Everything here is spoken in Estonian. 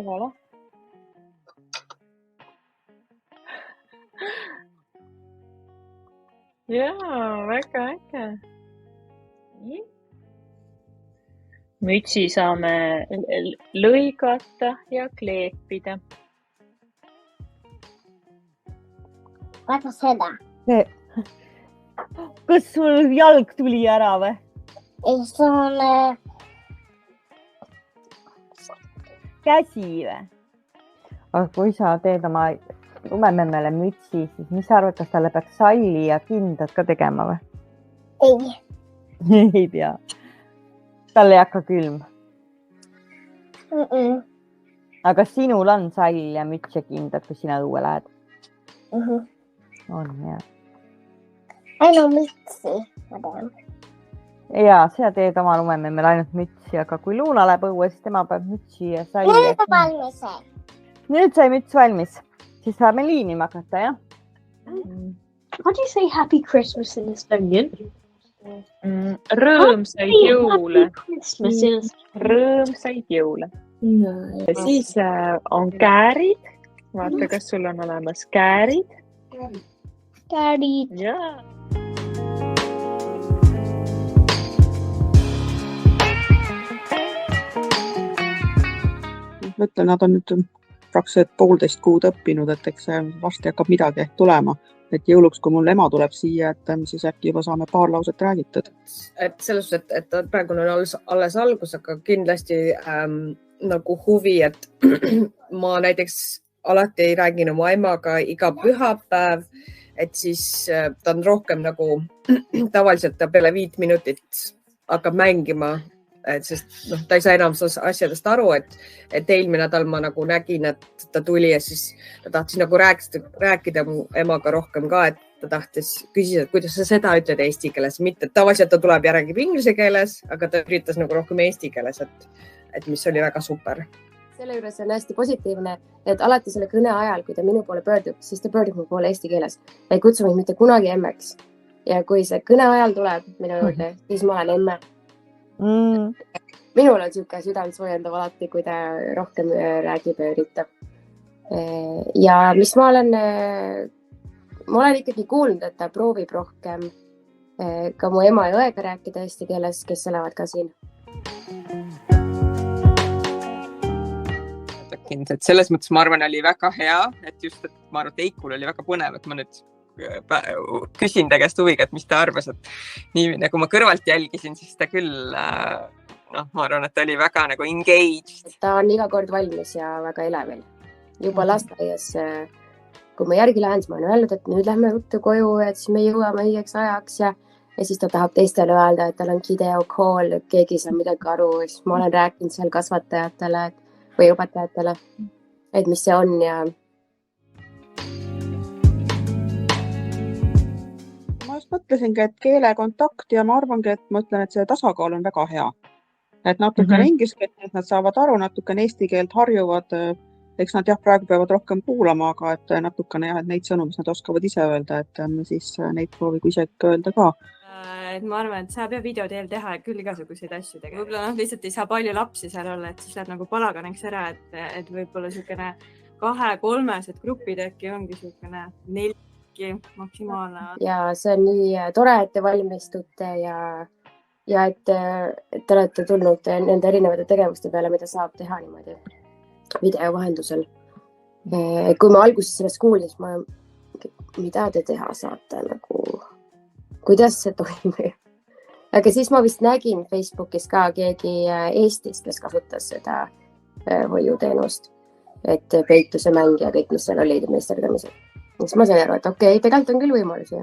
Voilà. Jaa, väga äge. Nii. Mütsi saame lõigata ja kleepida. Vaata seda. Kas sul jalg tuli ära või? Ei, see on Käsi või? Aga kui sa teed oma lumememmele mütsi, siis mis sa arvad, kas talle peaks salli ja kindad ka tegema või? ei. Ei pea. Talle ei hakka külm. Aga sinul on sall ja müts ja kindad, kui sina õue lähed? On, jah. Ainu mütsi, ma tean. Ja, sa teed oma lumememmel ainult mütsi, aga kui Luuna läheb õue, siis tema peab mütsi ja salli. Nüüd on valmis. Nüüd sai müts valmis. Siis saame liinima hakata, jah? How do you say Happy Christmas in Estonian? Rõõmsaid jõule. Christmas in Rõõmsaid jõule. Ja siis on käärid. Vaata, kas sul on olemas käärid. Käärid. Jaa. Mõtlen, nad on nüüd praktiliselt 1,5 kuud õppinud, et eks varsti hakkab midagi tulema. Et jõuluks, kui mul ema tuleb siia, et siis äkki juba saame paar lauset räägitud. Et selles suhtes, et praegu on alles algus, aga kindlasti nagu huvi, et ma näiteks alati räägin oma emaga iga pühapäev, et siis ta on rohkem nagu tavaliselt ta peale 5 minutit hakkab mängima. Sest ta ei saa enam asjadest aru, et eelmine nädal ma nagu nägin, et ta tuli ja siis ta tahtis nagu rääkida mu emaga rohkem ka, et ta tahtis küsida, et kuidas sa seda ütled eesti keeles, mitte tavaliselt ta tuleb ja räägib inglise keeles, aga ta üritas nagu rohkem eesti keeles, et mis oli väga super. Selle juures on hästi positiivne, et alati selle kõne ajal, kui ta minu poole pöördub, siis ta pöördub mu poole eesti keeles. Ta ei kutsu mind mitte kunagi emmeks. Ja kui see kõne ajal tuleb minu juurde, siis ma olen emme. Minul on siuke südant soojendav alati, kui ta rohkem räägib ja üritab. Ja mis ma olen ikkagi kuulnud, et ta proovib rohkem ka mu ema ja õega rääkida eesti keeles, kes elavad ka siin. Et selles mõttes ma arvan, oli väga hea, et just, et ma arvan, et Eikul oli väga põnev, et ma nüüd küsin ta käest huviga, et mis ta arvas, et nii nagu ma kõrvalt jälgisin, siis ta küll, ma arvan, et ta oli väga nagu engaged. Ta on iga kord valmis ja väga elevil. Juba lasteaias, kui ma järgi lähen, siis ma olen öelnud, et nüüd lähme võtta koju, et siis me jõuame õigeks ajaks ja siis ta tahab teistele öelda, et tal on video call, et keegi ei saa midagi aru. Siis ma olen rääkinud seal kasvatajatele või õpetajatele, et mis see on ja ma just mõtlesingi, et keelekontakt ja ma arvangi, et ma ütlen, et see tasakaal on väga hea. Et natukene inglise keelt, et nad saavad aru, natukene eesti keelt harjuvad. Eks nad praegu peavad rohkem kuulama, aga et natukene et neid sõnu, mis nad oskavad ise öelda, et siis neid proovigu ise öelda ka. Ma arvan, et saab video teel teha küll igasuguseid asju tegema. Võib-olla lihtsalt ei saa palju lapsi seal olla, et siis läheb nagu palaganiks ära, et võib-olla niisugune 2-3 grupid äkki ongi niisugune 4 maksimaalne. Ja see on nii tore, et te valmistute ja et te olete tulnud nende erinevate tegevuste peale, mida saab teha niimoodi video vahendusel. Kui ma alguses sellest kuulin, siis mida te teha saate, nagu, kuidas see toimub. Aga siis ma vist nägin Facebookis ka keegi Eestist, kes kasutas seda hoiuteenust, et peituse mäng ja kõik, mis seal olid meisterdamised. Siis ma sain aru, et okei, tegelikult on küll võimalusi.